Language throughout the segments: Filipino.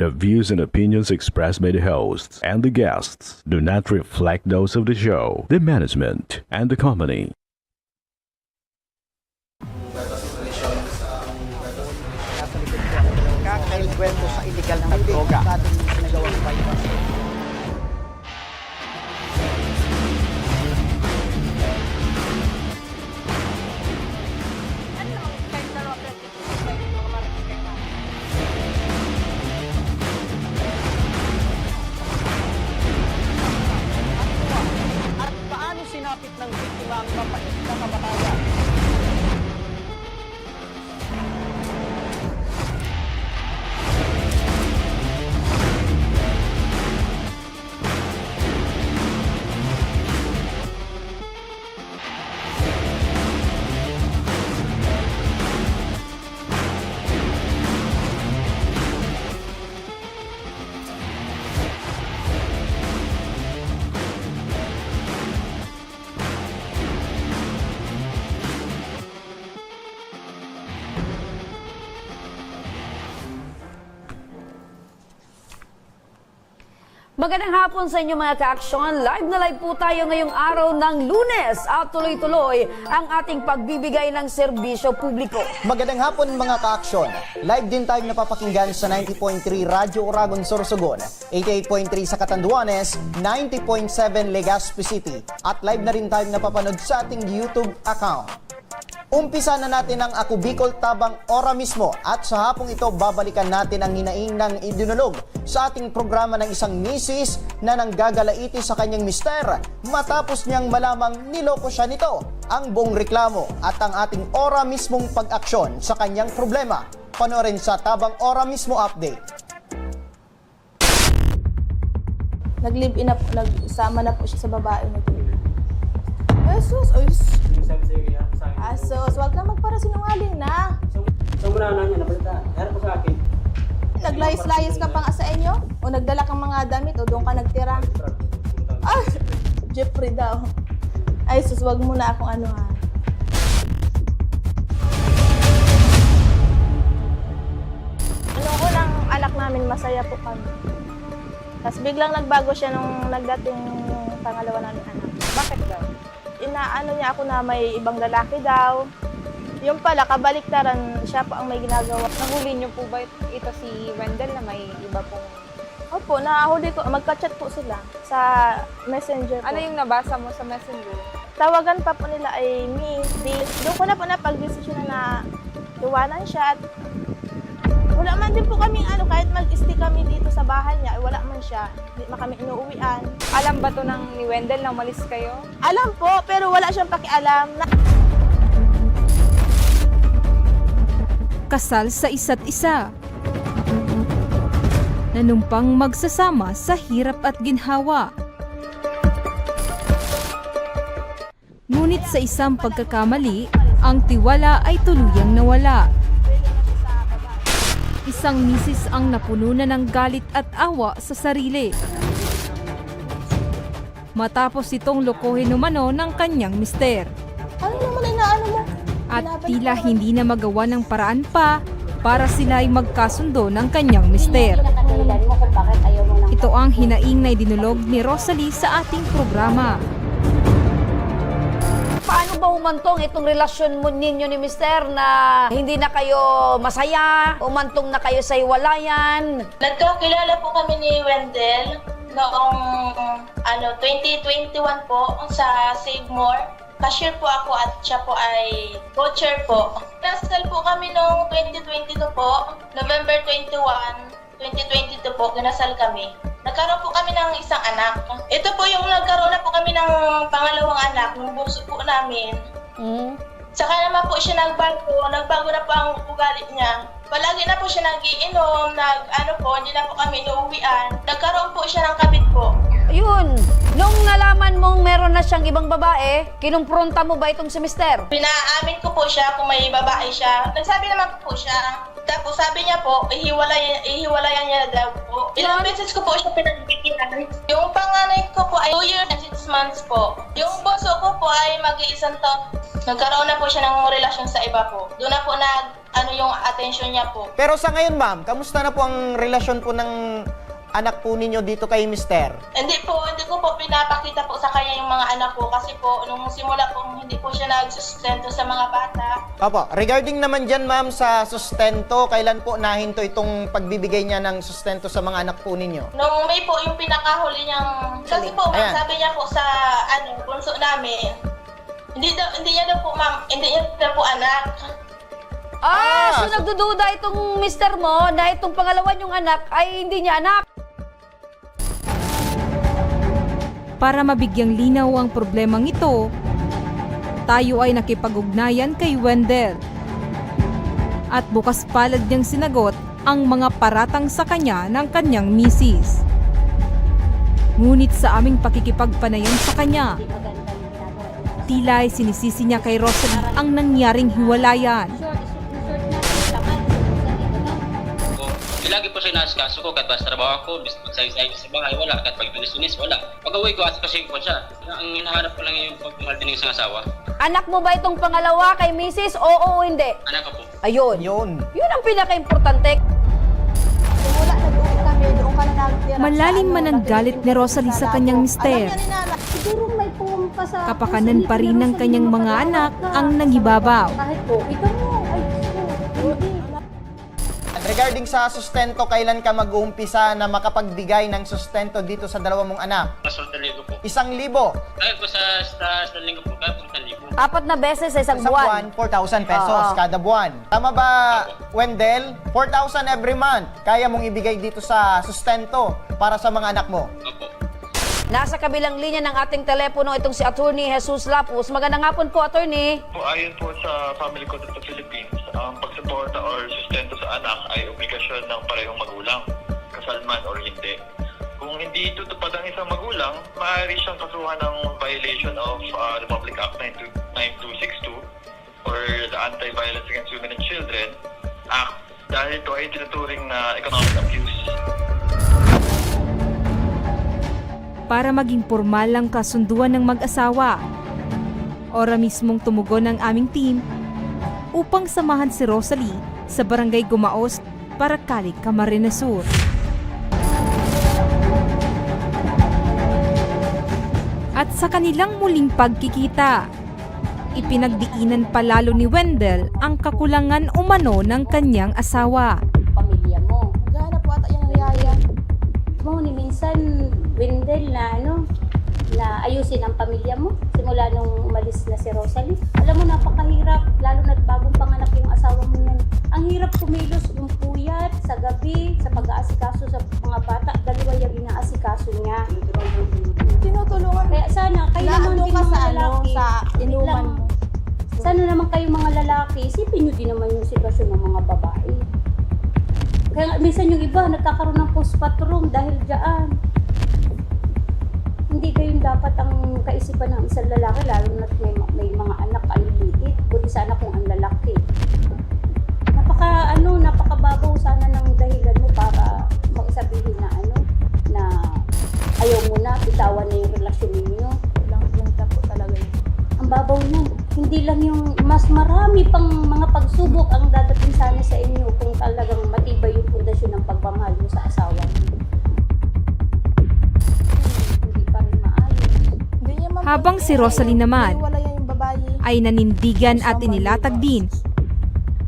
The views and opinions expressed by the hosts and the guests do not reflect those of the show, the management, and the company. Kakakwento sa illegal na droga. Sinagawang bypass. At paano sinapit ng biktima ang mapait na kabahayan? Magandang hapon sa inyo mga ka-aksyon. Live na live po tayo ngayong araw ng Lunes at tuloy-tuloy ang ating pagbibigay ng serbisyo publiko. Magandang hapon mga ka-aksyon. Live din tayong napapakinggan sa 90.3 Radyo Oragon Sorsogon, 88.3 sa Catanduanes, 90.7 Legazpi City at live na rin tayong napapanood sa ating YouTube account. Umpisa na natin ang Ako Bicol Tabang Ora mismo at sa hapong ito babalikan natin ang hinaing ng idinulog sa ating programa ng isang misis na nanggagalaiti sa kanyang mister matapos niyang malamang niloko siya nito. Ang buong reklamo at ang ating Ora mismong pag-aksyon sa kanyang problema. Panoorin sa Tabang Ora mismo update. Nag-live-in na po, nagsama na po siya sa babae na po. Asus, Asus, wag na magparasinungaling na. So muna na niya, nabalita. Meron po sa akin. Naglayas-layas ka pa nga sa inyo? O nagdala kang mga damit o doon ka nagtira? Ah, Jeffrey daw. Ay, sus, wag mo na akong ano ha. Nung unang anak namin, masaya po kami. Tapos biglang nagbago siya nung nagdating yung pangalawa namin anak. Bakit daw? Inaano niya ako na may ibang lalaki daw. Yung pala, kabaliktaran, siya pa ang may ginagawa. Nahuli niyo po ba ito si Wendell na may iba pong... Opo, nahuli ko. Magka-chat po sila sa messenger po. Ano yung nabasa mo sa messenger? Tawagan pa po nila ay Miss. Doon ko na po napag-desisyon na iwanan siya. At wala man din po kaming ano, kahit mag-stay kami dito sa bahay niya, ay wala man siya. Hindi man kami inuuwian. Alam ba to ng ni Wendell na umalis kayo? Alam po, pero wala siyang pakialam. Kasal sa isa't isa. Nanumpang magsasama sa hirap at ginhawa. Ngunit sa isang pagkakamali, ang tiwala ay tuluyang nawala. Isang misis ang napuno na ng galit at awa sa sarili. Matapos itong lokohin umano ng kanyang mister. Ano naman ay naano mo? At tila hindi na magawa ng paraan pa para sila ay magkasundo ng kanyang mister. Ito ang hinaing na idinulog ni Rosalie sa ating programa. Paano ba humantong itong relasyon mo ninyo ni Mister na hindi na kayo masaya, humantong na kayo sa hiwalayan? Nagkakilala po kami ni Wendell noong 2021 po sa Save More. Cashier po ako at siya po ay co-chair po. Nasal po kami noong 2022 po, November 21, 2022 po, ginasal kami. Nagkaroon po kami ng isang anak. Ito po yung nagkaroon na po kami ng pangalawang anak, nung bunso po namin. Saka naman po siya nagbago na po ang ugali niya. Palagi na po siya nagiinom, hindi na po kami inuuwian. Nagkaroon po siya ng kabit po. Ayun, nung nalaman mong meron na siyang ibang babae, kinumpronta mo ba itong si Mister? Pinaamin ko po siya kung may babae siya. Nagsabi naman po siya. Tapos sabi niya po, ihiwalayan niya daw po. Ilang beses ko po siya pinagbigyan. Yung panganay ko po ay 2 years and 6 months po. Yung boso ko po ay mag-iisang taon. Nagkaroon na po siya ng relasyon sa iba po. Doon na po yung attention niya po. Pero sa ngayon, ma'am, kamusta na po ang relasyon po ng anak po ninyo dito kay Mister? Hindi ko po pinapakita po sa kanya yung mga anak ko kasi po nung simula po hindi po siya nagsustento sa mga bata. Opo, regarding naman dyan, ma'am, sa sustento, kailan po nahinto itong pagbibigay niya ng sustento sa mga anak po ninyo? Nung May po yung pinakahuli niyang kasi po Ayan. sabi niya po sa bunso namin. Hindi niya daw po anak. So nagdududa itong mister mo na itong pangalawa niyong anak ay hindi niya anak. Para mabigyang linaw ang problemang ito, tayo ay nakipag-ugnayan kay Wendell. At bukas palad niyang sinagot ang mga paratang sa kanya ng kanyang misis. Ngunit sa aming pakikipagpanayan sa kanya, tila ay sinisisi niya kay Rosalie ang nangyaring hiwalayan. Lagi po siya inaasikaso ko kahit basta trabaho ako, magsayang sa bahay, wala. Kahit pag-tunis-tunis, wala. Pag-uwi ko, asikasin ko siya. Ang hinahanap ko lang yung pagmahal din ng isang asawa. Anak mo ba itong pangalawa kay Mrs. Oo o hindi? Anak ko po. Ayun. Yun. Yun ang pinaka-importante. Simula nag-uwi kami, doon ka na nagtira. Malalim man ang galit ni Rosalie sa kanyang mister. Siguro may pumpa sa... Kapakanan pa rin ng kanyang mga anak ang nangibabaw. Kahit po, ikaw mo, ay, hindi. Regarding sa sustento, kailan ka mag-uumpisa na makapagbigay ng sustento dito sa dalawa mong anak? Masulta ligo po. 1,000. Kahit po sa linggo po, kahit po 1,000. 4 na beses sa isang Sa buwan. buwan, 4,000 pesos Oo. kada buwan. Tama ba, Wendell? 4,000 every month. Kaya mong ibigay dito sa sustento para sa mga anak mo. Opo. Nasa kabilang linya ng ating telepono itong si Attorney Jesus Lapus. Magandang hapon po, Attorney. Ayon po sa Family Code of the Philippines, ang pagsuporta or sustento sa anak ay obligasyon ng parehong magulang, kasal man or hindi. Kung hindi tutupad ang isang magulang, maaari siyang kasuhan ng violation of Republic Act 9262 or the Anti-Violence Against Women and Children Act dahil ito ay tinuturing na economic abuse. Para maging formal ang kasunduan ng mag-asawa, ora mismong tumugon ang aming team upang samahan si Rosalie sa Barangay Gumaos para Calic, Camarines Sur. At sa kanilang muling pagkikita, ipinagdiinan palalo ni Wendell ang kakulangan umano ng kanyang asawa. Pamilya mo. Gana po ata yung yaya. Mo ni minsan, Wendell na ayusin ang pamilya mo simula nung umalis na si Rosalie. Alam mo, napakahirap, lalo na't bagong panganak yung asawa mo yan. Ang hirap kumilos, yung puyat, sa gabi, sa pag-aasikaso sa mga bata, dalawa yung inaasikaso niya. Tinutulungan. Kaya sana, kayo naman Naano din ka mga sa lalaki. sa inuman lang. mo. Sana naman kayo mga lalaki, isipin nyo din naman yung sitwasyon ng mga babae. Kaya nga, minsan yung iba, nagkakaroon ng postpartum dahil dyan. Hindi gayon dapat ang kaisipan ng isang lalaki, lalo na may mga anak kaliliit, kundi sana kung ang lalaki. Napakababaw sana ng dahilan mo para magsabihin na ayaw mo na, bitawan na yung relasyon ninyo. Lang po talaga yun. Ang babaw niyan. Hindi lang yung mas marami pang mga pagsubok ang dadating sana sa inyo kung talagang matibay yung pundasyon ng pagmamahal mo sa asawa mo. Hindi pa rin maayos. Hindi niya Habang si Rosalie naman wala yung babae. ay nanindigan at inilatag din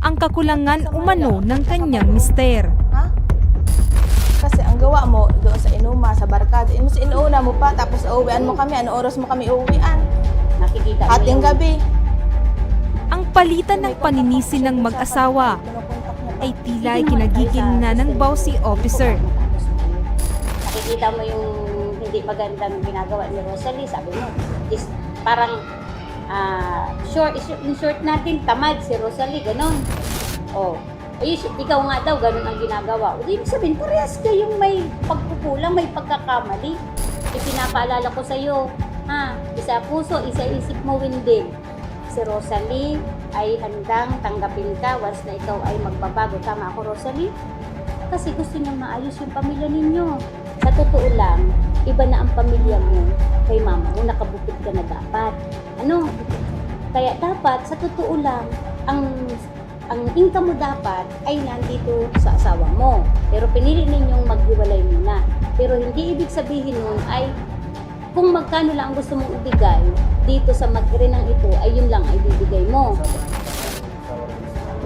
ang kakulangan umano ng kanyang mister. Ha? Kasi ang gawa mo doon sa inuma, sa barkada, inuuna mo pa, tapos uuwian mo kami, ano oras mo kami uuwian? Nakikita mo Ating yung gabi. Ang palitan ng paninisi ng mag-asawa ay tila ay kinagigil na ng bossy officer. nakikita mo yung hindi magandang ginagawa ni Rosalie, sabi mo, is parang in short natin, tamad si Rosalie, ganon. O, ikaw nga daw, ganon ang ginagawa. O, ibig sabihin, parehas kayong may pagkukulang, may pagkakamali. Ipinapaalala ko sa'yo, isa puso, isa isip mo, Wendell. Si Rosalie ay handang tanggapin ka once na ikaw ay magbabago. Tama ako, Rosalie? Kasi gusto niya maayos yung pamilya ninyo. Sa totoo lang, iba na ang pamilya mo kay mama mo, nakabukid ka na dapat. Ano? Kaya dapat, sa totoo lang, ang income mo dapat ay nandito sa asawa mo. Pero pinili ninyong maghiwalay muna. Pero hindi ibig sabihin nun ay kung magkano lang ang gusto mong ibigay dito sa mag-irinang ito, ay yun lang ay bibigay mo.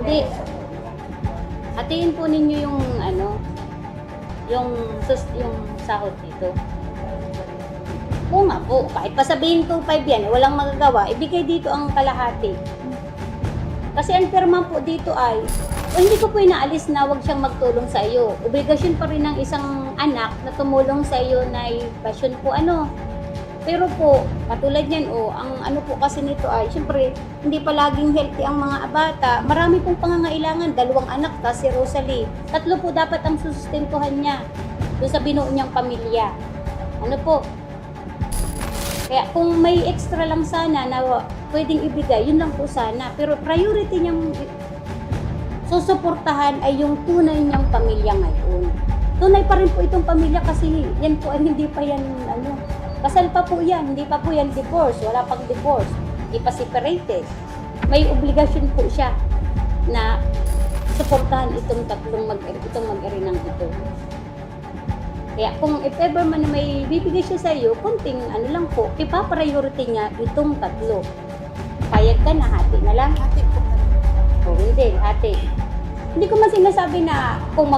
Hindi. Hatiin po ninyo yung yung sahod dito. Oo nga po, kahit pasabihin 2.5 yan, walang magagawa, ibigay dito ang kalahati. Kasi ang perma po dito ay, hindi ko po inaalis na huwag siyang magtulong sa iyo. Obligasyon pa rin ng isang anak na tumulong sa iyo na pasyon po Pero po, katulad niyan ang po kasi nito ay, syempre, hindi pa laging healthy ang mga bata. Marami pong pangangailangan, 2 anak ta si Rosalie. 3 po dapat ang susustentuhan niya doon sa binuo niyang pamilya. Kaya kung may extra lang sana na pwedeng ibigay, yun lang po sana. Pero priority niyang susuportahan ay yung tunay niyang pamilya ngayon. Tunay pa rin po itong pamilya kasi yan po ay hindi pa yan kasal pa po yan, hindi pa po yan divorce, wala pang divorce, hindi pa separated. May obligasyon po siya na suportahan itong mag-irinang ito. Kaya kung if ever man na may bibigay siya sa iyo, konting lang po, ipa-priority niya itong 3. Payag ka na, hati na lang. Hati po. Hindi, hati. Hindi ko man sinasabi na kung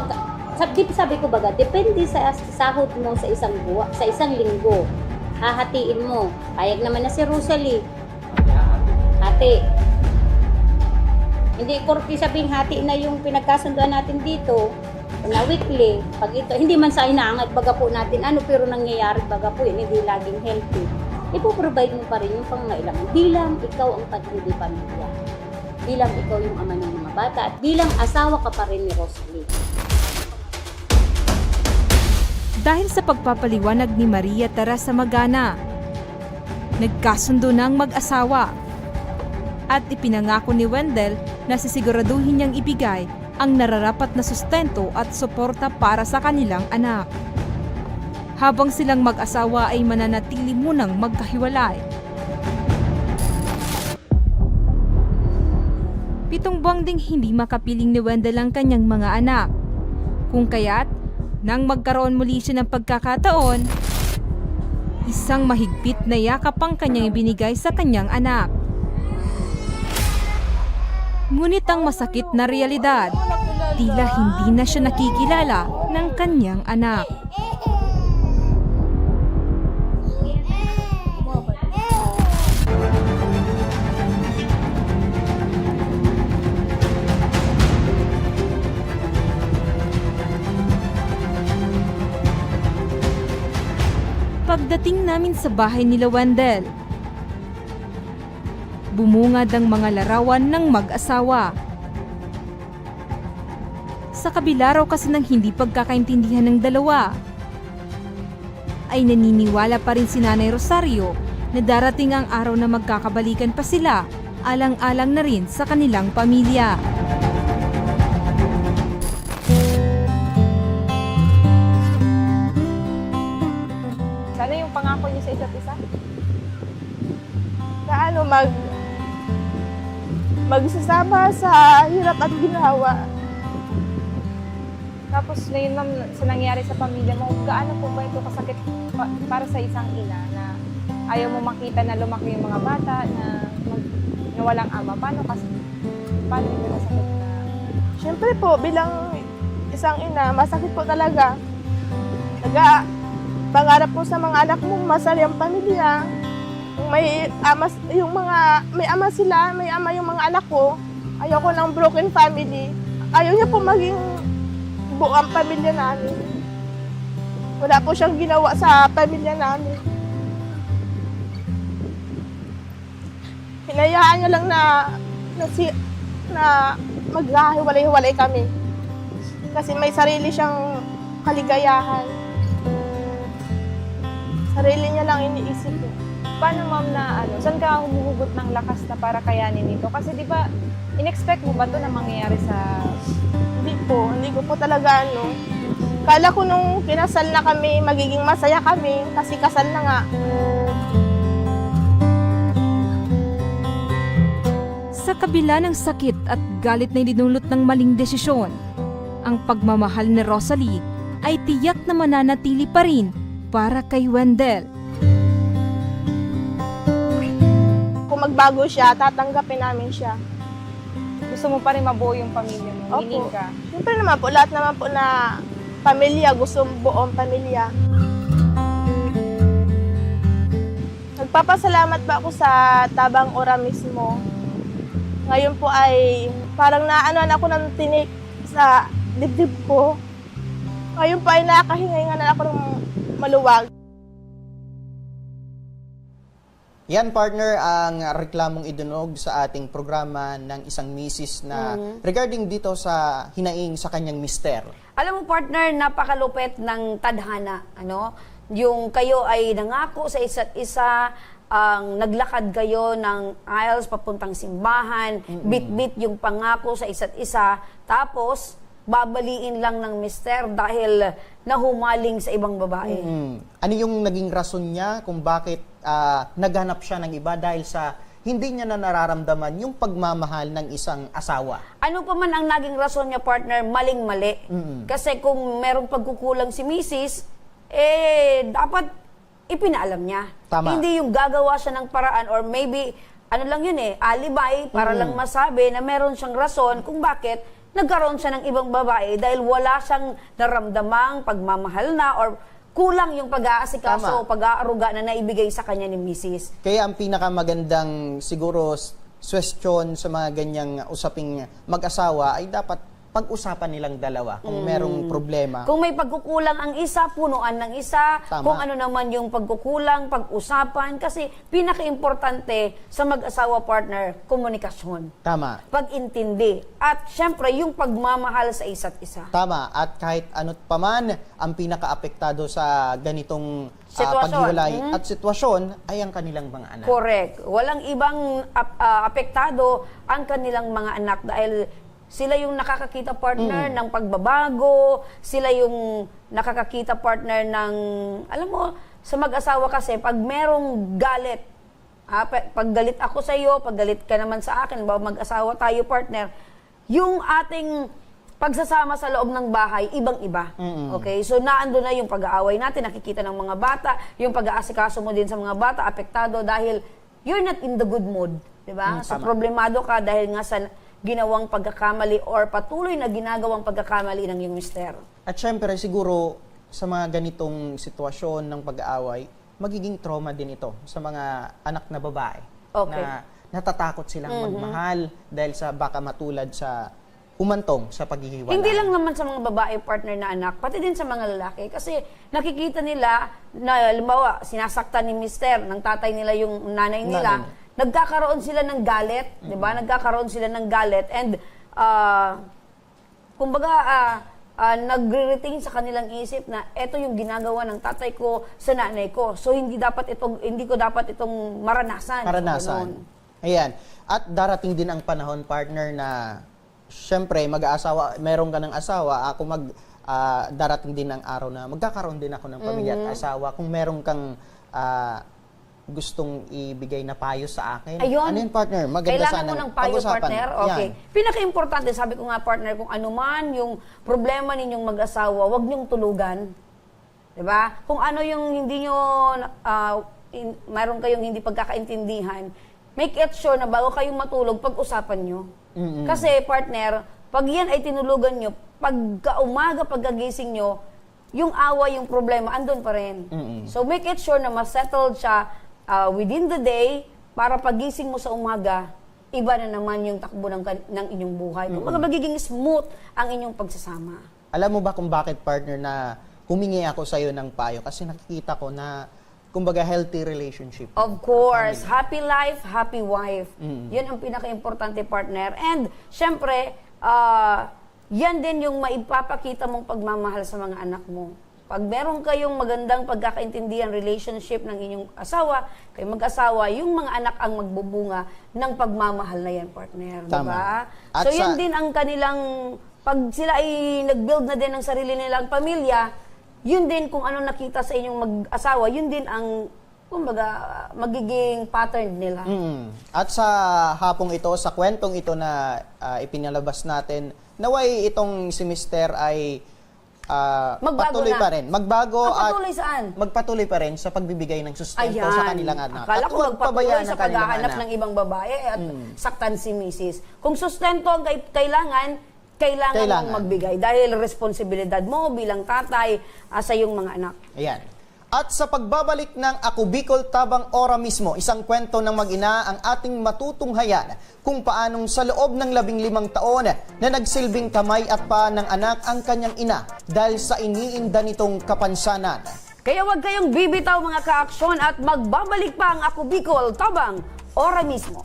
sabi ko baga, depende sa sahod mo sa isang linggo. Hahatiin mo. Payag naman na si Rosalie. Hati. Hindi korte sabing hati na yung pinagkasunduan natin dito na weekly. Pag ito, hindi man sa inaangat baga po natin pero nangyayari baga po yun, hindi laging healthy. Ipoprovide mo pa rin yung pangangailangan bilang ikaw ang pag-ibig pamilya. Bilang ikaw yung ama ng mga bata at bilang asawa ka pa rin ni Rosalie. Dahil sa pagpapaliwanag ni Maria Teresa Magana, nagkasundo na ang mag-asawa at ipinangako ni Wendell na sisiguraduhin niyang ibigay ang nararapat na sustento at suporta para sa kanilang anak. Habang silang mag-asawa ay mananatili munang magkahiwalay. 7 buwang ding hindi makapiling ni Wendell ang kanyang mga anak. Kung kaya't, nang magkaroon muli siya ng pagkakataon, isang mahigpit na yakap ang kanyang ibinigay sa kanyang anak. Ngunit ang masakit na realidad, tila hindi na siya nakikilala ng kanyang anak. Pagdating namin sa bahay nila Wendell, bumungad ang mga larawan ng mag-asawa. Sa kabila raw kasi ng hindi pagkakaintindihan ng dalawa, ay naniniwala pa rin si Nanay Rosario na darating ang araw na magkakabalikan pa sila, alang-alang na rin sa kanilang pamilya. Sana yung pangako niyo sa isa't isa? Magsasama sa hirap at ginawa. Tapos ngayon ma'am, sa nangyari sa pamilya mo, gaano po ba ito kasakit para sa isang ina na ayaw mo makita na lumaki yung mga bata na walang ama? Paano ito masakit na? Siyempre po, bilang isang ina, masakit po talaga. Pangarap po sa mga anak mo, masayang pamilya. May ama sila, may ama yung mga anak ko. Ayoko ng broken family. Ayaw niya po maging buong pamilya namin. Wala po siyang ginawa sa pamilya namin. Hinayaan niya lang na maghiwalay-hiwalay kami. Kasi may sarili siyang kaligayahan. Sarili niya lang iniisip niya. Paano ma'am na saan ka humuhugot ng lakas na para kayanin ito? Kasi di ba, in-expect mo ba ito na mangyayari sa... Hindi ko po talaga Kala ko nung kinasal na kami, magiging masaya kami kasi kasal na nga. Sa kabila ng sakit at galit na dinulot ng maling desisyon, ang pagmamahal ni Rosalie ay tiyak na mananatili pa rin para kay Wendell. Kung magbago siya, tatanggapin namin siya. Gusto mo pa rin mabuo yung pamilya mo? Willing Opo. ka? Siyempre naman po, lahat naman po na pamilya, gusto buong pamilya. Nagpapasalamat pa ako sa Tabang Ora mismo. Ngayon po ay parang naanoan ako ng tinik sa dibdib ko. Ngayon po ay nakakahinga na ako ng maluwag. Yan, partner, ang reklamong idunog sa ating programa ng isang misis na regarding dito sa hinaing sa kanyang mister. Alam mo, partner, napakalupit ng tadhana. Ano? Yung kayo ay nangako sa isa't isa, ang naglakad kayo ng aisles papuntang simbahan, bit-bit yung pangako sa isa't isa, tapos babaliin lang ng mister dahil nahumaling sa ibang babae. Ano yung naging rason niya kung bakit naghanap siya ng iba dahil sa hindi niya na nararamdaman yung pagmamahal ng isang asawa? Ano pa man ang naging rason niya, partner, maling-mali. Kasi kung merong pagkukulang si Mrs., dapat ipinaalam niya. Tama. Hindi yung gagawa siya ng paraan or maybe, ano lang yun alibay para lang masabi na meron siyang rason kung bakit nagkaroon siya ng ibang babae dahil wala siyang naramdamang pagmamahal na or kulang yung pag-aasikaso o pag-aaruga na naibigay sa kanya ni Mrs. Kaya ang pinakamagandang siguro question sa mga ganyang usaping mag-asawa ay dapat pag-usapan nilang dalawa kung merong problema. Kung may pagkukulang ang isa, punuan ng isa. Tama. Kung ano naman yung pagkukulang, pag-usapan. Kasi pinaka-importante sa mag-asawa partner, komunikasyon. Tama. Pag-intindi. At syempre, yung pagmamahal sa isa't isa. Tama. At kahit ano't paman ang pinaka-apektado sa ganitong Sitwasyon. paghiwalay at sitwasyon ay ang kanilang mga anak. Correct. Walang ibang apektado ang kanilang mga anak dahil sila yung nakakakita partner ng pagbabago, sila yung nakakakita partner ng, alam mo, sa mag-asawa kasi, pag merong galit, pag galit ako sa iyo, pag galit ka naman sa akin, mag-asawa tayo partner, yung ating pagsasama sa loob ng bahay, ibang-iba. Okay? So, naando na yung pag-aaway natin, nakikita ng mga bata, yung pag-aasikaso mo din sa mga bata, apektado dahil you're not in the good mood. Diba? So, problemado ka dahil nga sa ginawang pagkakamali or patuloy na ginagawang pagkakamali ng iyong mister. At syempre, siguro, sa mga ganitong sitwasyon ng pag-aaway, magiging trauma din ito sa mga anak na babae. Okay. Na natatakot silang magmahal dahil sa baka matulad sa humantong sa paghihiwalay. Hindi lang naman sa mga babae partner na anak, pati din sa mga lalaki. Kasi nakikita nila na, halimbawa, sinasaktan ni mister, ng tatay nila yung nanay nila, nagkakaroon sila ng galit, di ba? Nagkakaroon sila ng galit and kumbaga nagre-retain sa kanilang isip na eto yung ginagawa ng tatay ko sa nanay ko. So hindi ko dapat itong maranasan. Karanasan. Ayan. At darating din ang panahon, partner, na syempre mag-aasawa, meron ka ng asawa, ako darating din ang araw na magkakaroon din ako ng pamilya at asawa. Kung meron kang gustong ibigay na payo sa akin. Ayun. Ano yun, partner? Maganda Kailangan sana mo ng payo, pag-usapan. partner? Okay. Yan. Pinaka-importante, sabi ko nga, partner, kung ano man yung problema ninyong mag-asawa, huwag niyong tulugan. Diba? Kung ano yung hindi nyo, mayroon kayong hindi pagkakaintindihan, make it sure na bago kayong matulog, pag-usapan nyo. Kasi, partner, pag yan ay tinulugan nyo, pagka-umaga, pagkagising nyo, yung awa, yung problema, andun pa rin. So, make it sure na mas-settled siya within the day, para pagising mo sa umaga, iba na naman yung takbo ng inyong buhay. Kung magiging smooth ang inyong pagsasama. Alam mo ba kung bakit, partner, na humingi ako sa'yo ng payo? Kasi nakikita ko na, kumbaga, healthy relationship. Of course. Happy life, happy wife. Yun ang pinaka-importante, partner. And, syempre, yan din yung maipapakita mong pagmamahal sa mga anak mo. Pag meron kayong magandang pagkakaintindihan, relationship ng inyong asawa, kayo mag-asawa, yung mga anak ang magbubunga ng pagmamahal na yan, partner. Tama. Diba? At So, yun din ang kanilang, pag sila ay nag-build na din ng sarili nilang pamilya, yun din kung ano nakita sa inyong mag-asawa, yun din ang kumbaga, magiging pattern nila. At sa hapong ito, sa kwentong ito na ipinalabas natin, naway itong si Mister ay Magbago patuloy na. pa rin. Magbago Patuloy at saan? magpatuloy pa rin sa pagbibigay ng sustento Ayan. sa kanilang anak. Akala At ko huwag magpatuloy pabayaan sa ang kanilang paghahanap anak. ng ibang babae at saktan si misis. Kung sustento ang kailangan mong magbigay dahil responsibilidad mo bilang tatay sa iyong mga anak. Ayan. At sa pagbabalik ng Ako Bicol Tabang Ora mismo, isang kwento ng mag-ina ang ating matutunghayan kung paanong sa loob ng 15 taon na nagsilbing kamay at paa ng anak ang kanyang ina dahil sa iniinda nitong kapansanan. Kaya huwag kayong bibitaw mga ka-aksyon at magbabalik pa ang Ako Bicol Tabang Ora mismo.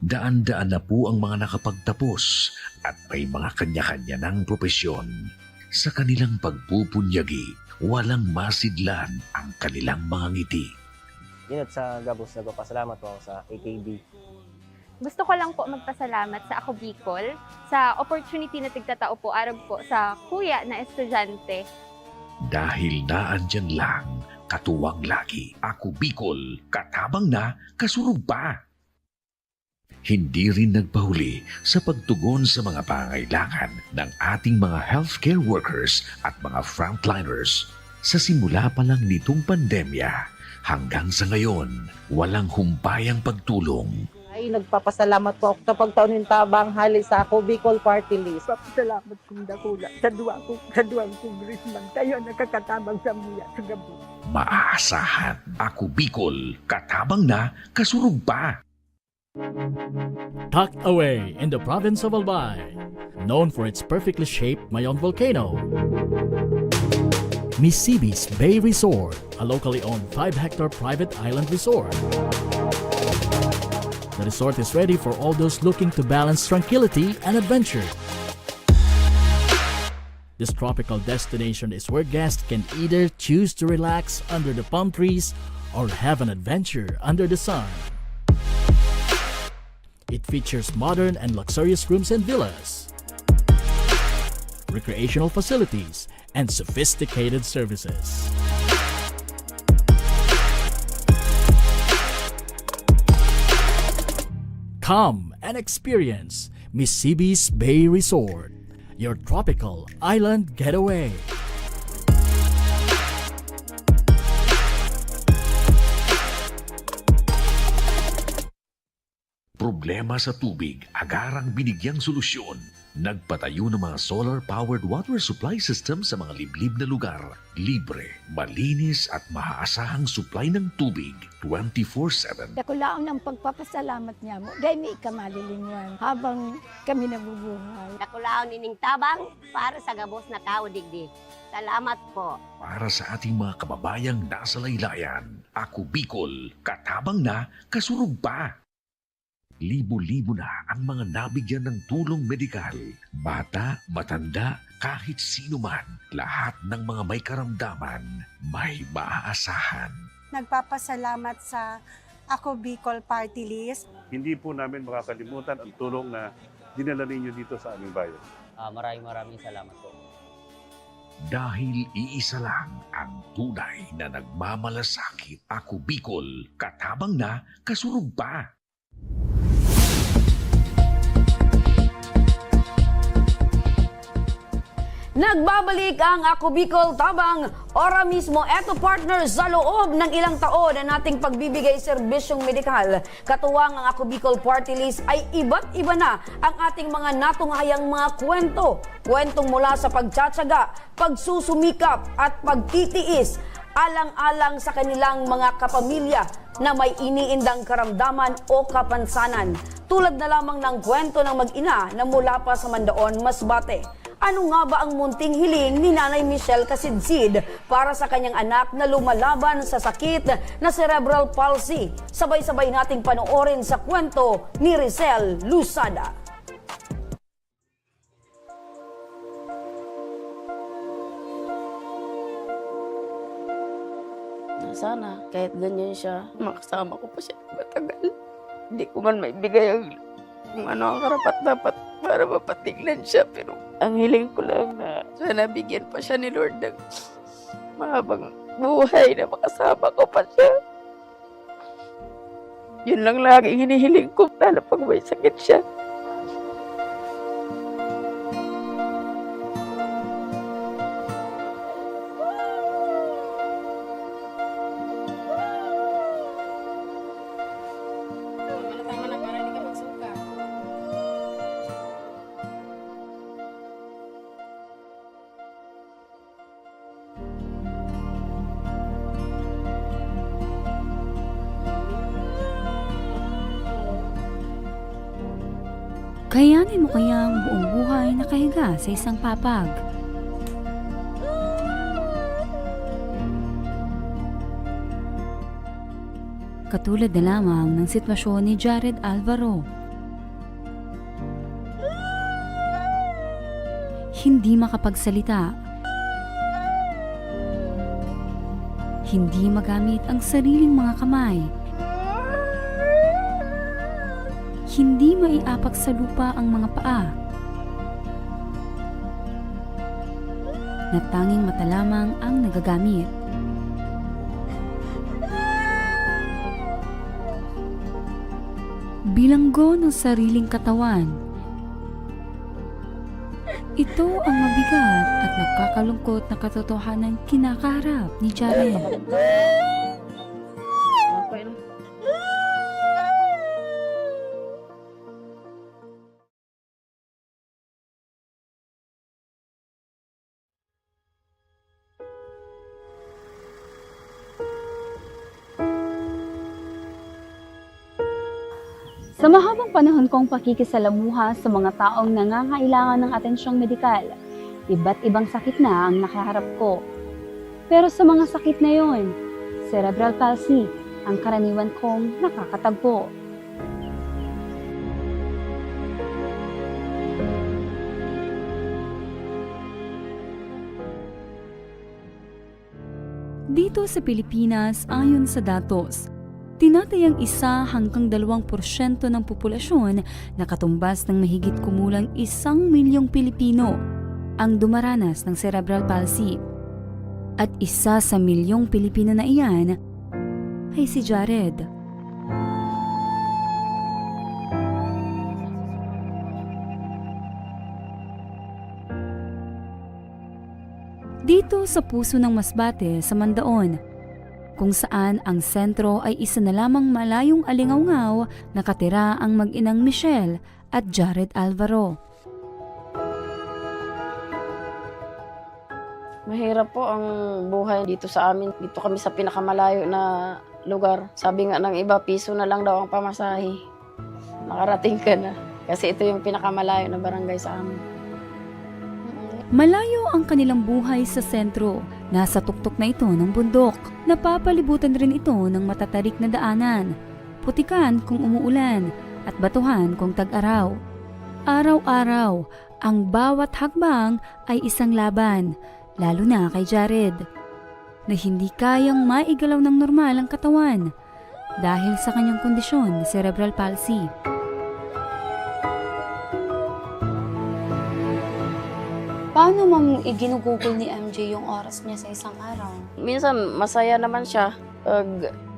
Daan-daan na po ang mga nakapagtapos at may mga kanya-kanya ng propesyon. Sa kanilang pagpupunyagi, walang masidlan ang kanilang mga ngiti. Yun at sa Gabos, nagpapasalamat po ako sa AKB. Gusto ko lang po magpasalamat sa Ako Bicol sa opportunity na tigtatao po araw po sa kuya na estudyante. Dahil naandyan lang, katuwang lagi, Ako Bicol, katabang na, kasurog pa. Hindi rin nagpahuli sa pagtugon sa mga pangailangan ng ating mga healthcare workers at mga frontliners. Sa simula pa lang nitong pandemya, hanggang sa ngayon, walang humpayang pagtulong. Ay, nagpapasalamat po ako sa pagtaunin tabang hali sa Ako Bicol Party List. Papasalamat kong dakula sa duwang congressman. Tayo nakakatabang sa muya sa gabi. Maaasahan, Ako Bicol, katabang na, kasurog pa. Tucked away in the province of Albay, known for its perfectly shaped Mayon volcano, Misibis Bay Resort, a locally owned 5-hectare private island resort. The resort is ready for all those looking to balance tranquility and adventure. This tropical destination is where guests can either choose to relax under the palm trees or have an adventure under the sun. It features modern and luxurious rooms and villas, recreational facilities, and sophisticated services. Come and experience Misibis Bay Resort, your tropical island getaway. Problema sa tubig, agarang binigyang solusyon. Nagpatayo ng mga solar-powered water supply system sa mga liblib na lugar. Libre, malinis at maaasahang supply ng tubig 24/7. Dakulaon ng pagpapasalamat niya mo dahil may ikamalilinwan habang kami nabubuhay. Dakulaon ining tabang para sa gabos na tao digdi. Salamat po. Para sa ating mga kababayang nasa laylayan, Ako Bicol, katabang na, kasurog pa. Libo-libo na ang mga nabigyan ng tulong medikal. Bata, matanda, kahit sino man, lahat ng mga may karamdaman, may maaasahan. Nagpapasalamat sa Ako Bicol Party List. Hindi po namin makakalimutan ang tulong na dinala ninyo dito sa aming bayan. Maraming salamat po. Dahil iisa lang ang tunay na nagmamalasakit. Ako Bicol, katabang na, kasurog pa. Nagbabalik ang Ako Bicol Tabang Ora mismo. Eto partner, sa loob ng ilang taon na nating pagbibigay serbisyong medikal, katuwang ang Ako Bicol Party List ay iba't iba na ang ating mga natunghayang mga kwento. Kwentong mula sa pagtsatsaga, pagsusumikap at pagtitiis, alang-alang sa kanilang mga kapamilya na may iniindang karamdaman o kapansanan. Tulad na lamang ng kwento ng mag-ina na mula pa sa Mandaon, Masbate. Ano nga ba ang munting hiling ni Nanay Michelle Kasidsid para sa kanyang anak na lumalaban sa sakit na cerebral palsy? Sabay-sabay nating panoorin sa kwento ni Rizel Lusada. Sana kahit ganyan siya, makasama ko pa siya matagal. Hindi ko man maibigay ang ano ang karapat dapat para mapatignan siya. Pero ang hiling ko lang na sana bigyan pa siya ni Lord ng mahabang buhay na makasama ko pa siya. Yun lang lagi hinihiling ko, lalo pag may sakit siya. Kayanin mo kaya ang buong buhay nakahiga sa isang papag? Katulad na lamang ng sitwasyon ni Jared Alvaro. Hindi makapagsalita. Hindi magamit ang sariling mga kamay. Hindi maiapak sa lupa ang mga paa. Na tanging mata lamang ang nagagamit. Bilanggo ng sariling katawan. Ito ang mabigat at nakakalungkot na katotohanan kinakaharap ni Jared. Sa mahabang panahon kong pakikisalamuha sa mga taong nangangailangan ng atensyong medikal, iba't ibang sakit na ang nakaharap ko. Pero sa mga sakit na yon, cerebral palsy ang karaniwan kong nakakatagpo. Dito sa Pilipinas, ayon sa datos, tinatayang 1 hanggang 2% ng populasyon na katumbas ng mahigit kumulang 1 milyong Pilipino ang dumaranas ng cerebral palsy. At 1 sa milyong Pilipino na iyan ay si Jared. Dito sa puso ng Masbate sa Mandaon, kung saan ang sentro ay isa na lamang malayong alingawngaw, nakatira ang mag-inang Michelle at Jared Alvaro. Mahirap po ang buhay dito sa amin. Dito kami sa pinakamalayo na lugar. Sabi nga ng iba, piso na lang daw ang pamasahe. Makarating ka na. Kasi ito yung pinakamalayo na barangay sa amin. Malayo ang kanilang buhay sa sentro. Nasa tuktok na ito ng bundok. Napapalibutan rin ito ng matatarik na daanan, putikan kung umuulan, at batuhan kung tag-araw. Araw-araw, ang bawat hakbang ay isang laban, lalo na kay Jared, na hindi kayang maigalaw ng normal ang katawan dahil sa kanyang kondisyon na cerebral palsy. Paano iginugugol ni MJ yung oras niya sa isang araw? Minsan, masaya naman siya pag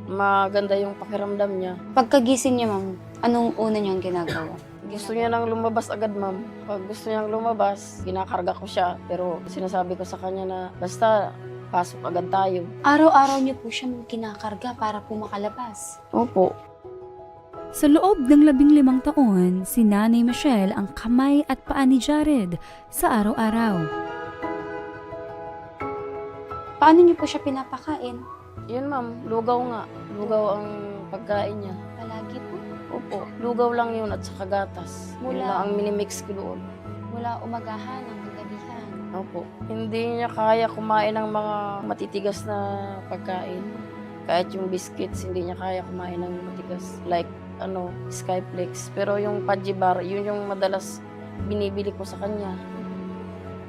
maganda yung pakiramdam niya. Pagkagising niya, ma'am, anong una niyang ginagawa? Gusto niya nang lumabas agad, ma'am. Pag gusto niyang lumabas, kinakarga ko siya. Pero sinasabi ko sa kanya na basta pasok agad tayo. Araw-araw niyo po siya kinakarga para po makalabas? Opo. Sa loob ng 15 taon, si Nanay Michelle ang kamay at paa ni Jared sa araw-araw. Paano niyo po siya pinapakain? Yun, ma'am. Lugaw nga. Lugaw ang pagkain niya. Palagi po? Opo. Lugaw lang yun at saka gatas. Yun lang ang minimix ko doon. Mula umagahan hanggang gabihan? Opo. Hindi niya kaya kumain ng mga matitigas na pagkain. Kahit yung biscuits, hindi niya kaya kumain ng matigas. Like, Skyflex. Pero yung Pudgy Bar, yun yung madalas binibili ko sa kanya.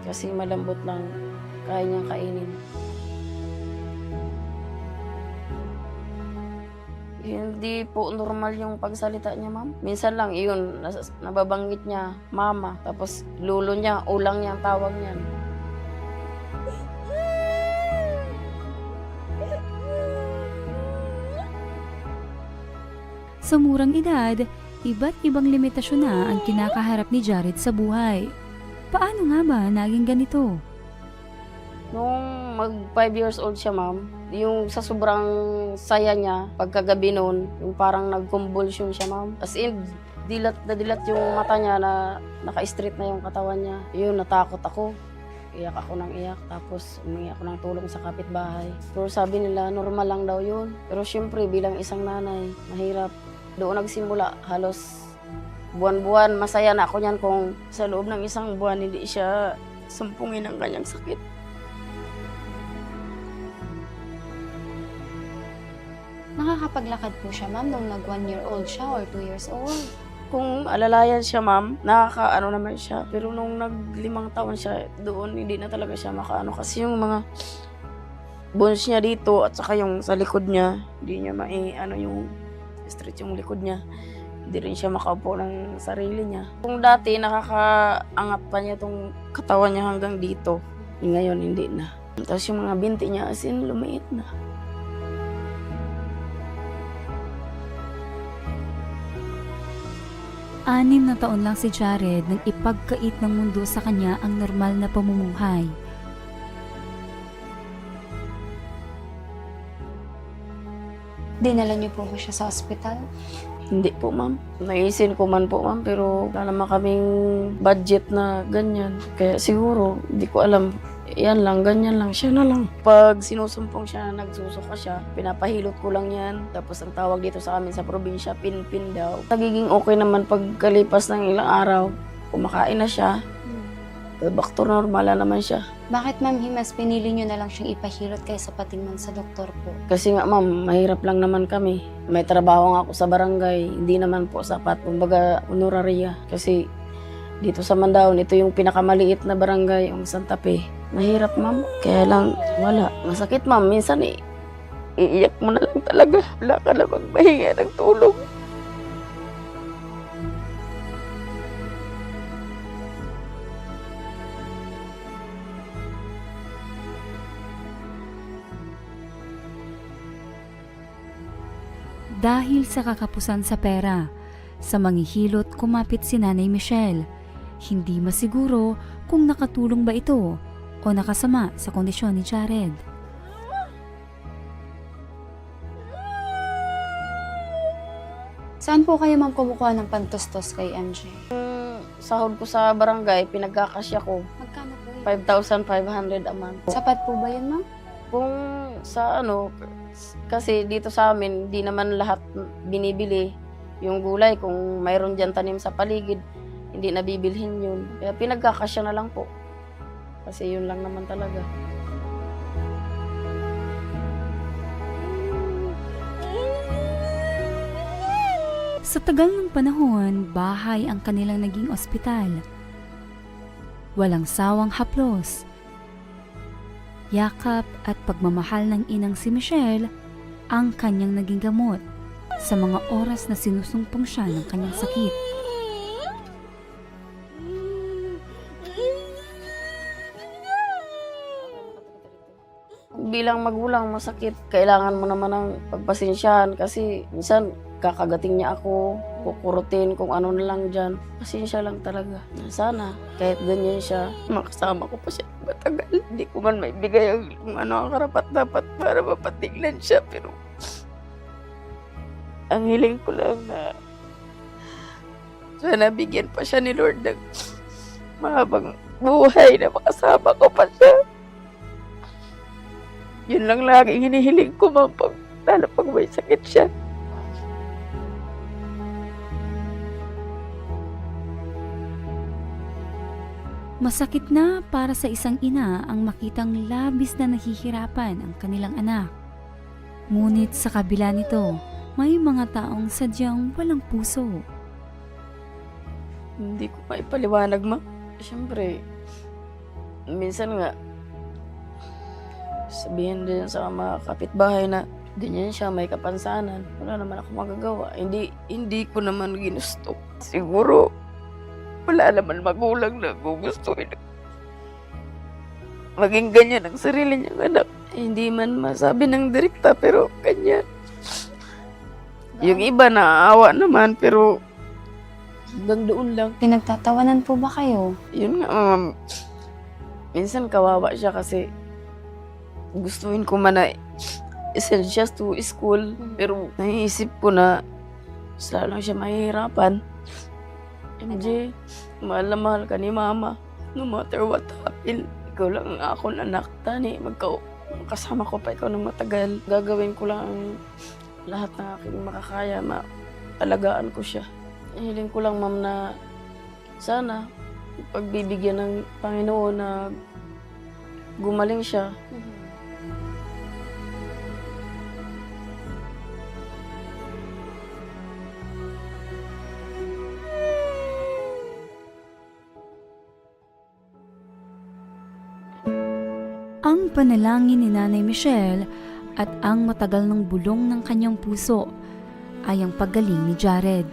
Kasi malambot lang, kaya niyang kainin. Hindi po normal yung pagsalita niya, ma'am. Minsan lang, yun, nababanggit niya, mama. Tapos lulo niya, ulang niya ang tawag niyan. Sa murang edad, iba't ibang limitasyon na ang kinakaharap ni Jared sa buhay. Paano nga ba naging ganito? Nung mag 5 years old siya, ma'am, yung sa sobrang saya niya, pagkagabi noon, yung parang nag-convulsion siya, ma'am. As in, dilat na dilat yung mata niya na naka-straight na yung katawan niya. Yun, natakot ako. Iyak ako ng iyak, tapos umingi ako ng tulong sa kapitbahay. Pero sabi nila, normal lang daw yun. Pero syempre, bilang isang nanay, mahirap. Doon nagsimula, halos buwan-buwan, masaya na ako niyan kung sa loob ng isang buwan hindi siya sumpungin ang kanyang sakit. Nakakapaglakad po siya, ma'am, nung nag 1 year old siya or 2 years old. Kung alalayan siya, ma'am, nakakaano naman siya. Pero nung nag-5 taon siya, doon hindi na talaga siya makaano. Kasi yung mga bones niya dito at saka yung sa likod niya, hindi niya ano yung straight yung likod niya. Hindi rin siya makaupo ng sarili niya. Kung dati nakakaangat pa niya tong katawan niya hanggang dito, ngayon hindi na. Tapos yung mga binti niya as in lumiit na. Anim na taon lang si Jared nang ipagkait ng mundo sa kanya ang normal na pamumuhay. Dinala niyo po ba siya sa ospital? Hindi po, ma'am. Naisin ko man po, ma'am, pero wala naman kaming budget na ganyan. Kaya siguro, hindi ko alam. Yan lang, ganyan lang, siya na lang. Pag sinusumpong siya, nagsusuka siya, pinapahilot ko lang yan. Tapos ang tawag dito sa amin sa probinsya, pin-pin daw. Nagiging okay naman pagkalipas ng ilang araw. Kumakain na siya. Back to normal na naman siya. Bakit, ma'am, Himas, pinili niyo na lang siyang ipahilot kaysa patingnan sa doktor po? Kasi nga, ma'am, mahirap lang naman kami. May trabaho nga ako sa barangay, hindi naman po sapat. Kumbaga, honoraria. Kasi dito sa Mandaon, ito yung pinakamaliit na barangay, yung Santa Fe. Mahirap, ma'am. Kaya lang, wala. Masakit, ma'am. Minsan, iiyak mo na lang talaga. Wala ka namang mahinga ng tulong. Dahil sa kakapusan sa pera, sa manghihilot kumapit si Nanay Michelle. Hindi masiguro kung nakatulong ba ito o nakasama sa kondisyon ni Jared. Saan po kayo, ma'am, kumukuha ng pantustos kay MJ? Sahod ko sa barangay, pinagkakasya ko. Magkano po yun? 5,500 a month. Sapat po ba yun, ma'am? Kung sa kasi dito sa amin, di naman lahat binibili. Yung gulay, kung mayroon dyan tanim sa paligid, hindi nabibilhin yun. Kaya pinagkakasya na lang po. Kasi yun lang naman talaga. Sa tagal ng panahon, bahay ang kanilang naging ospital. Walang sawang haplos. Yakap at pagmamahal ng inang si Michelle ang kanyang naging gamot sa mga oras na sinusumpong siya ng kanyang sakit. Bilang magulang, masakit. Kailangan mo naman ng pagpasensyahan kasi minsan kakagating niya ako, kukurutin kung ano na lang dyan. Pasensya lang talaga. Sana, kahit ganyan siya, makasama ko pa siya matagal. Hindi ko man maibigay ang karapat-dapat para mapatignan siya. Pero ang hiling ko lang na sana bigyan pa siya ni Lord ng mahabang buhay na makasama ko pa siya. Yun lang laging hinihiling ko, ma'am, lalo pag may sakit siya. Masakit na para sa isang ina ang makitang labis na nahihirapan ang kanilang anak. Ngunit sa kabila nito, may mga taong sadyang walang puso. Hindi ko maipaliwanag, ma'am. Siyempre, minsan nga, sabihin din sa mga kapitbahay na ganyan siya, may kapansanan. Wala naman ako magagawa. Hindi ko naman ginusto. Siguro, wala naman magulang na gugustuhin. Maging ganyan ang sarili niyang anak. Hindi man masabi ng direkta, pero ganyan. Yung iba naaawa naman, pero hanggang doon lang. Pinagtatawanan po ba kayo? Yun nga, minsan kawawa siya kasi gustuin ko man na isend siya to school, pero naiisip ko na sila lang siya mahihirapan. MJ, mahal na mahal ka ni Mama. No matter what happen, ikaw lang ang akong anak. Tani, kasama ko pa ikaw ng matagal. Gagawin ko lang ang lahat ng aking makakaya, maalagaan ko siya. Hiling ko lang, Ma'am, na sana pagbibigyan ng Panginoon na gumaling siya. Ang panalangin ni Nanay Michelle at ang matagal ng bulong ng kanyang puso ay ang paggaling ni Jared.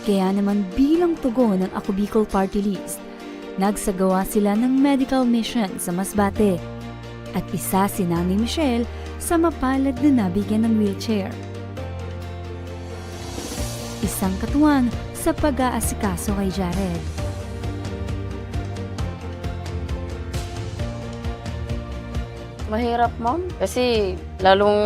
Kaya naman bilang tugon ng Ako Bicol Party List, nagsagawa sila ng medical mission sa Masbate at isa si Nanay Michelle sa mapalad na nabigyan ng wheelchair. Isang katuwang sa pag-aasikaso kay Jared. Mahirap, Ma'am, kasi lalong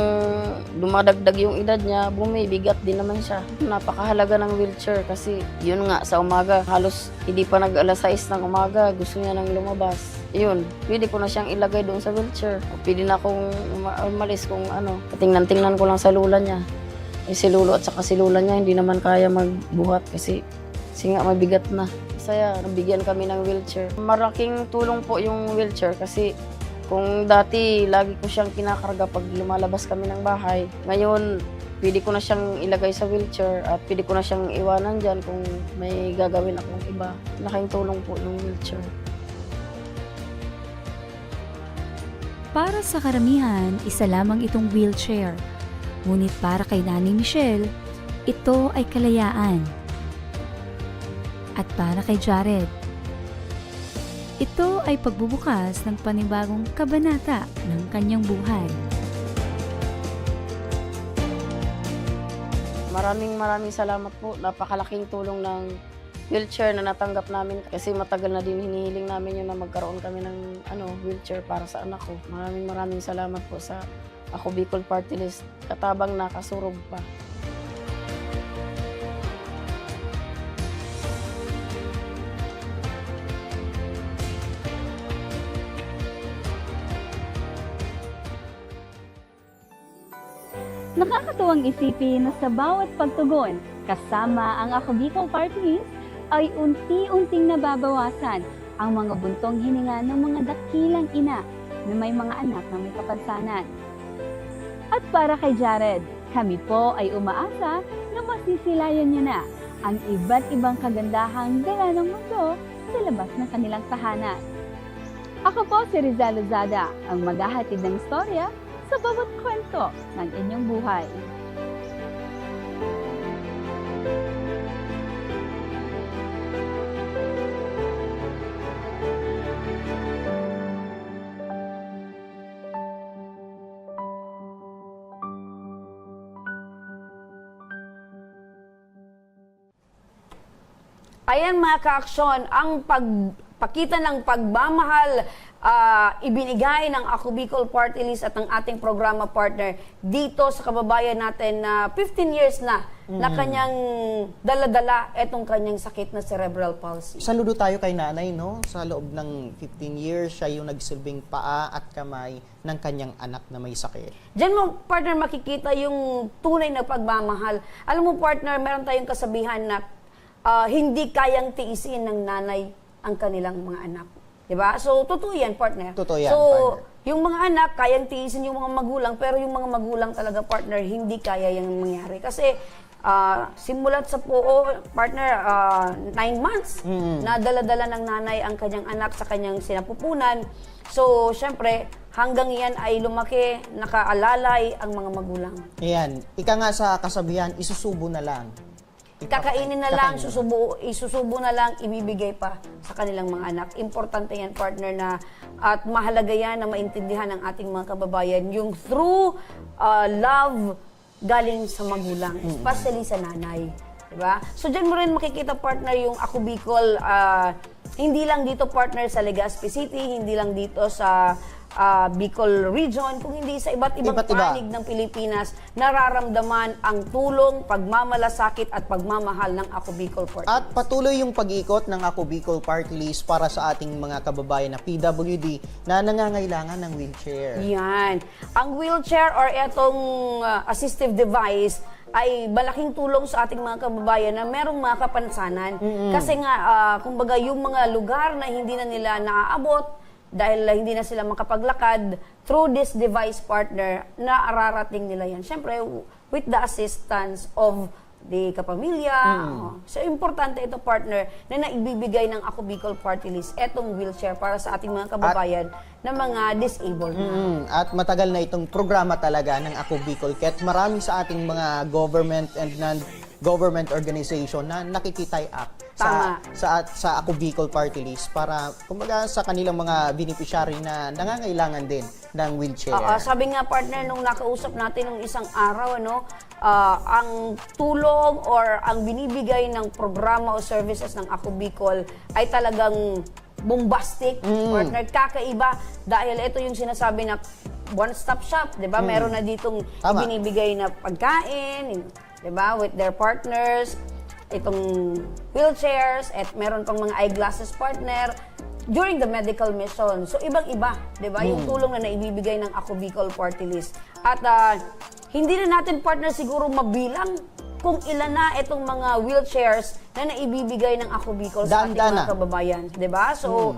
dumadagdag yung edad niya, bumibigat din naman siya. Napakahalaga ng wheelchair kasi yun nga, sa umaga, halos hindi pa nag-alas 6 ng umaga, gusto niya nang lumabas. Yun, pwede ko na siyang ilagay doon sa wheelchair. O pwede na akong umalis kung ano, tingnan ko lang sa lula niya. Si Lolo at saka si Lula niya, hindi naman kaya magbuhat kasi nga mabigat na. Saya, nabigyan kami ng wheelchair. Malaking tulong po yung wheelchair kasi kung dati, lagi ko siyang kinakarga pag lumalabas kami ng bahay. Ngayon, pwede ko na siyang ilagay sa wheelchair at pwede ko na siyang iwanan dyan kung may gagawin akong iba. Laking tulong po yung wheelchair. Para sa karamihan, isa lamang itong wheelchair. Ngunit para kay Nanay Michelle, ito ay kalayaan. At para kay Jared, ito ay pagbubukas ng panibagong kabanata ng kanyang buhay. Maraming salamat po. Napakalaking tulong ng wheelchair na natanggap namin kasi matagal na din hinihiling namin yun na magkaroon kami ng wheelchair para sa anak ko. Maraming salamat po sa Ako Bicol Party List. Katabang nakasurog pa. Nakakatuwang isipin na sa bawat pagtugon kasama ang Ako Bicol Party List ay unti-unting nababawasan ang mga buntong hininga ng mga dakilang ina na may mga anak na may kapansanan. At para kay Jared, kami po ay umaasa na masisilayan niya na ang iba't ibang kagandahang dala ng mundo sa labas ng kanilang tahanan. Ako po si Rizal Lozada, ang maghahatid ng istorya sa bawat kwento ng inyong buhay. Ayan mga ka-aksyon, ang pagpakita ng pagmamahal ibinigay ng Ako Bicol Party List at ng ating programa partner dito sa kababayan natin na 15 years na na kanyang dala-dala etong kanyang sakit na cerebral palsy. Saludo tayo kay nanay, no? Sa loob ng 15 years, siya yung nagsilbing paa at kamay ng kanyang anak na may sakit. Diyan mo, partner, makikita yung tunay na pagmamahal. Alam mo, partner, meron tayong kasabihan na hindi kayang tiisin ng nanay ang kanilang mga anak. Diba? So, totoo yan, partner. Totoo yan, so, partner. Yung mga anak, kayang tiisin yung mga magulang, pero yung mga magulang talaga, partner, hindi kaya yung mangyari. Kasi, Simulat sa POO, partner, 9 months na dala-dala ng nanay ang kanyang anak sa kanyang sinapupunan. So, syempre, hanggang yan ay lumaki, nakaalalay ang mga magulang. Ayan, ika nga sa kasabihan, isusubo na lang. Kakainin na lang, isusubo na lang, ibibigay pa sa kanilang mga anak. Importante yan, partner, na at mahalaga yan na maintindihan ng ating mga kababayan yung through love galing sa magulang, especially sa nanay. Diba? So, dyan mo rin makikita, partner, yung Ako Bicol, hindi lang dito, partner, sa Legazpi City, hindi lang dito sa Bicol Region, kung hindi sa iba't ibang panig ng Pilipinas, nararamdaman ang tulong, pagmamalasakit at pagmamahal ng Ako Bicol Party List. At patuloy yung pag-ikot ng Ako Bicol Party List para sa ating mga kababayan na PWD na nangangailangan ng wheelchair. Yan. Ang wheelchair or etong assistive device ay malaking tulong sa ating mga kababayan na merong mga kapansanan. Kasi nga, kumbaga, yung mga lugar na hindi na nila naaabot, dahil hindi na sila makapaglakad, through this device, partner, na ararating nila yan. Siyempre, with the assistance of the kapamilya. So, importante ito, partner, na naibibigay ng Ako Bicol Party List etong wheelchair para sa ating mga kababayan na mga disabled na. At matagal na itong programa talaga ng Ako Bicol. Kaya't marami sa ating mga government and non-government organization na nakikitay-up sa Ako Bicol Party List para, kumbaga, sa kanilang mga beneficiary na nangangailangan din ng wheelchair. Sabi nga, partner, nung nakausap natin nung isang araw, ang tulong or ang binibigay ng programa o services ng Ako Bicol ay talagang bombastic, partner, kakaiba, dahil ito yung sinasabi na one-stop shop, di ba? Meron na ditong binibigay na pagkain, di ba, with their partners, itong wheelchairs, at meron pang mga eyeglasses, partner, during the medical mission. So, ibang-iba, di ba? Yung tulong na naibibigay ng Ako Bicol Party List. At hindi na natin, partner, siguro mabilang kung ilan na itong mga wheelchairs na naibibigay ng Ako Bicol sa ating mga kababayan. Di ba? So,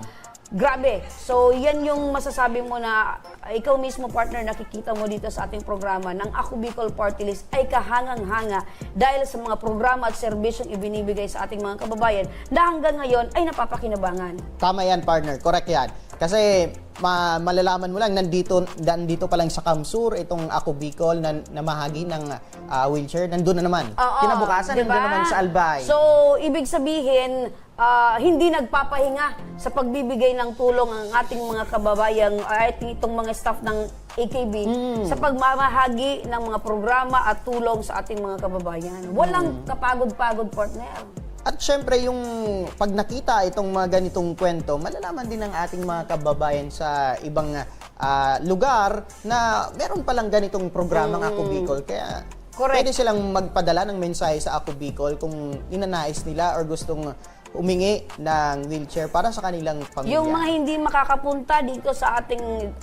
grabe. So, yan yung masasabi mo na ikaw mismo, partner, nakikita mo dito sa ating programa ng Ako Bicol Party List ay kahangang-hanga dahil sa mga programa at serbisyong ibinibigay sa ating mga kababayan na hanggang ngayon ay napapakinabangan. Tama yan, partner. Correct yan. Kasi malalaman mo lang, nandito pa lang sa Kamsur, itong Ako Bicol na namahagi ng wheelchair, nandun na naman. Kinabukasan, diba? nandun naman sa Albay. So, ibig sabihin, hindi nagpapahinga sa pagbibigay ng tulong ang ating mga kababayang at itong mga staff ng AKB sa pagmamahagi ng mga programa at tulong sa ating mga kababayan. Walang kapagod-pagod, partner. At syempre, yung pag nakita itong mga ganitong kwento, malalaman din ng ating mga kababayan sa ibang lugar na meron palang ganitong programang Ako Bicol. Kaya pwede silang magpadala ng mensahe sa Ako Bicol kung inanais nila or gustong humingi ng wheelchair para sa kanilang pamilya. Yung mga hindi makakapunta dito sa ating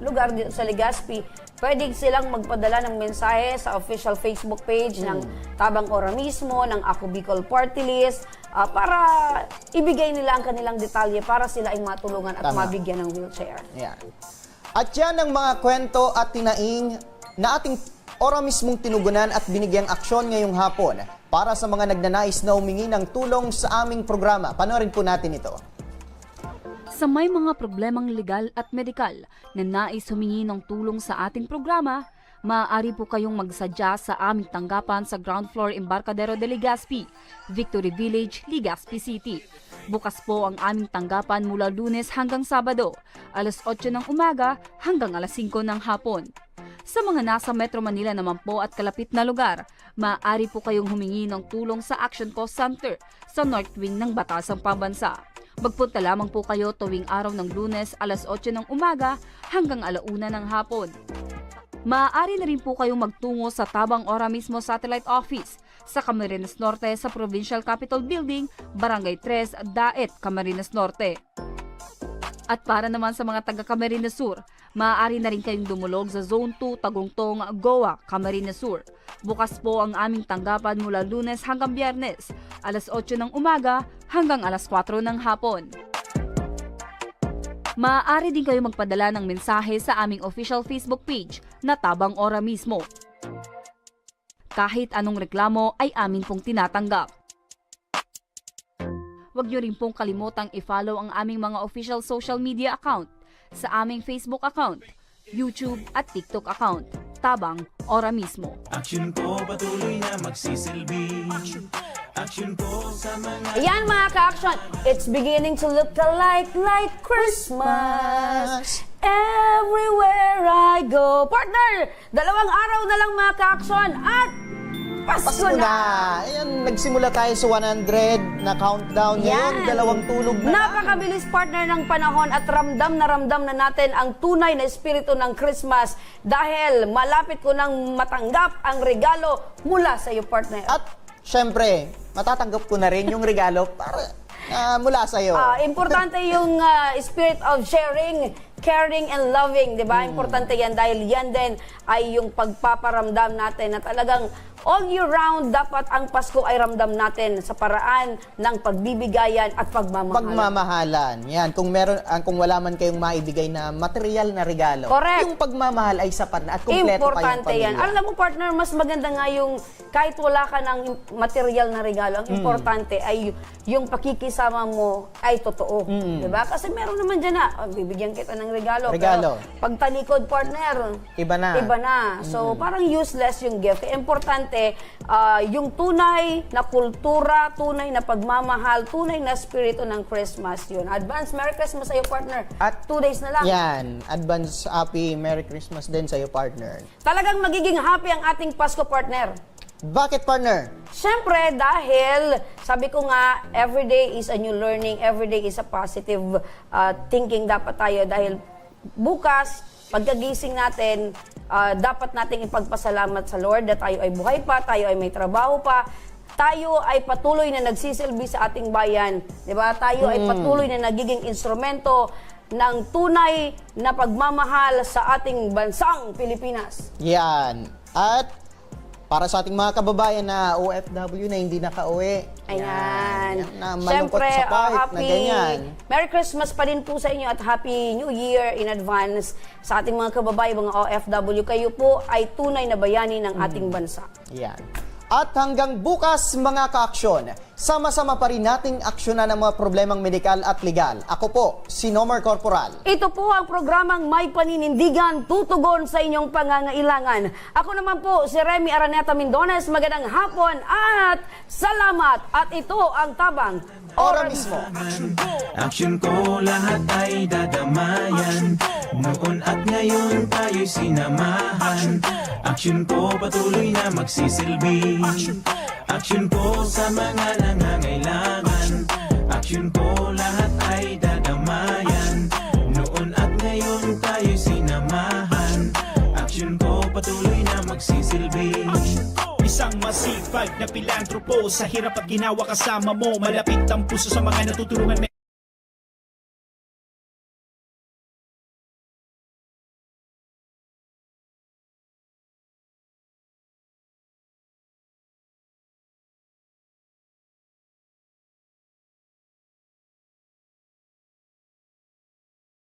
lugar dito sa Legazpi, pwede silang magpadala ng mensahe sa official Facebook page ng Tabang Ora mismo, ng Ako Bicol Party List, para ibigay nila ang kanilang detalye para sila ay matulungan at mabigyan ng wheelchair. Yeah. At yan ang mga kwento at tinaing na ating ora mismong tinugunan at binigyang aksyon ngayong hapon para sa mga nagnanais na humingi ng tulong sa aming programa. Panoorin po natin ito. Sa may mga problemang legal at medikal na nais humingi ng tulong sa ating programa, maaari po kayong magsadya sa aming tanggapan sa ground floor Embarcadero de Legazpi, Victory Village, Legazpi City. Bukas po ang aming tanggapan mula Lunes hanggang Sabado, alas 8 ng umaga hanggang alas 5 ng hapon. Sa mga nasa Metro Manila naman po at kalapit na lugar, maaari po kayong humingi ng tulong sa Action Cost Center sa North Wing ng Batasang Pambansa. Magpunta lamang po kayo tuwing araw ng Lunes alas 8 ng umaga hanggang alauna ng hapon. Maaari na rin po kayong magtungo sa Tabang Ora mismo Satellite Office sa Camarines Norte sa Provincial Capitol Building, Barangay 3, Daet, Camarines Norte. At para naman sa mga taga Camarines Sur, maaari na rin kayong dumulog sa Zone 2, Tagungtong, Goa, Camarines Sur. Bukas po ang aming tanggapan mula Lunes hanggang Biyernes, alas 8 ng umaga hanggang alas 4 ng hapon. Maaari din kayo magpadala ng mensahe sa aming official Facebook page na Tabang Ora mismo. Kahit anong reklamo ay amin pong tinatanggap. Huwag niyo rin pong kalimutang i-follow ang aming mga official social media account sa aming Facebook account, YouTube at TikTok account. Tabang Ora Mismo. Action ko patuloy na magsisilbi. Action ko sa mga... Ayan mga ka-action, it's beginning to look like Christmas everywhere I go. Partner, 2 araw na lang mga ka-action at Pasko na! Ayan, nagsimula tayo sa 100 na countdown. Ngayon, 2 tulog na. Napakabilis partner ng panahon at ramdam na natin ang tunay na espiritu ng Christmas dahil malapit ko nang matanggap ang regalo mula sa iyo partner. At syempre, matatanggap ko na rin yung regalo para mula sa iyo. Importante yung spirit of sharing, caring and loving, di ba? Importante yan dahil yan din ay yung pagpaparamdam natin na talagang all year round, dapat ang Pasko ay ramdam natin sa paraan ng pagbibigayan at pagmamahalan. Pagmamahalan. Yan, kung wala man kayong maibigay na material na regalo. Correct. Yung pagmamahal ay sapat na at kumpleto Importante kayong pamilya. yan. Alam mo partner, mas maganda nga yung kahit wala ka ng material na regalo, ang importante ay yung pakikisama mo ay totoo. Diba? Kasi meron naman dyan na, bibigyan kita ng regalo. Pero pagtalikod partner, iba na. So parang useless yung gift. Importante yung tunay na kultura, tunay na pagmamahal, tunay na spirito ng Christmas yun. Advance Merry Christmas sa iyo, partner. At 2 days na lang. Yan. Advance Happy Merry Christmas din sa iyo, partner. Talagang magiging happy ang ating Pasko, partner. Bakit, partner? Siyempre, dahil sabi ko nga, every day is a new learning, every day is a positive thinking dapat tayo dahil bukas, pagkagising natin, dapat nating ipagpasalamat sa Lord na tayo ay buhay pa, tayo ay may trabaho pa, tayo ay patuloy na nagsisilbi sa ating bayan. Diba? Tayo ay patuloy na nagiging instrumento ng tunay na pagmamahal sa ating bansang Pilipinas. Yan. At para sa ating mga kababayan na OFW na hindi nakauwi. Ayan. Na malungkot Siyempre, sa part happy na ganyan. Merry Christmas pa din po sa inyo at Happy New Year in advance sa ating mga kababayan, mga OFW. Kayo po ay tunay na bayani ng ating bansa. Yan. At hanggang bukas mga ka-aksyon, sama-sama pa rin nating aksyonan ang mga problemang medikal at legal. Ako po, si Nomar Corporal. Ito po ang programang May Paninindigan, tutugon sa inyong pangangailangan. Ako naman po, si Remy Araneta Mindones. Magandang hapon at salamat. At ito ang Tabang Ora Mismo. Action ko lahat ay dadamayan. Noon at ngayon tayo'y sinamahan. Action ko patuloy na magsisilbi. Action ko sa mga nangangailangan. Action ko lahat ay dadamayan. Noon at ngayon tayo'y sinamahan. Action ko patuloy na magsisilbi. Isang masipag na pilantropo, sa hirap at ginawa kasama mo, malapit ang puso sa mga natutulungan.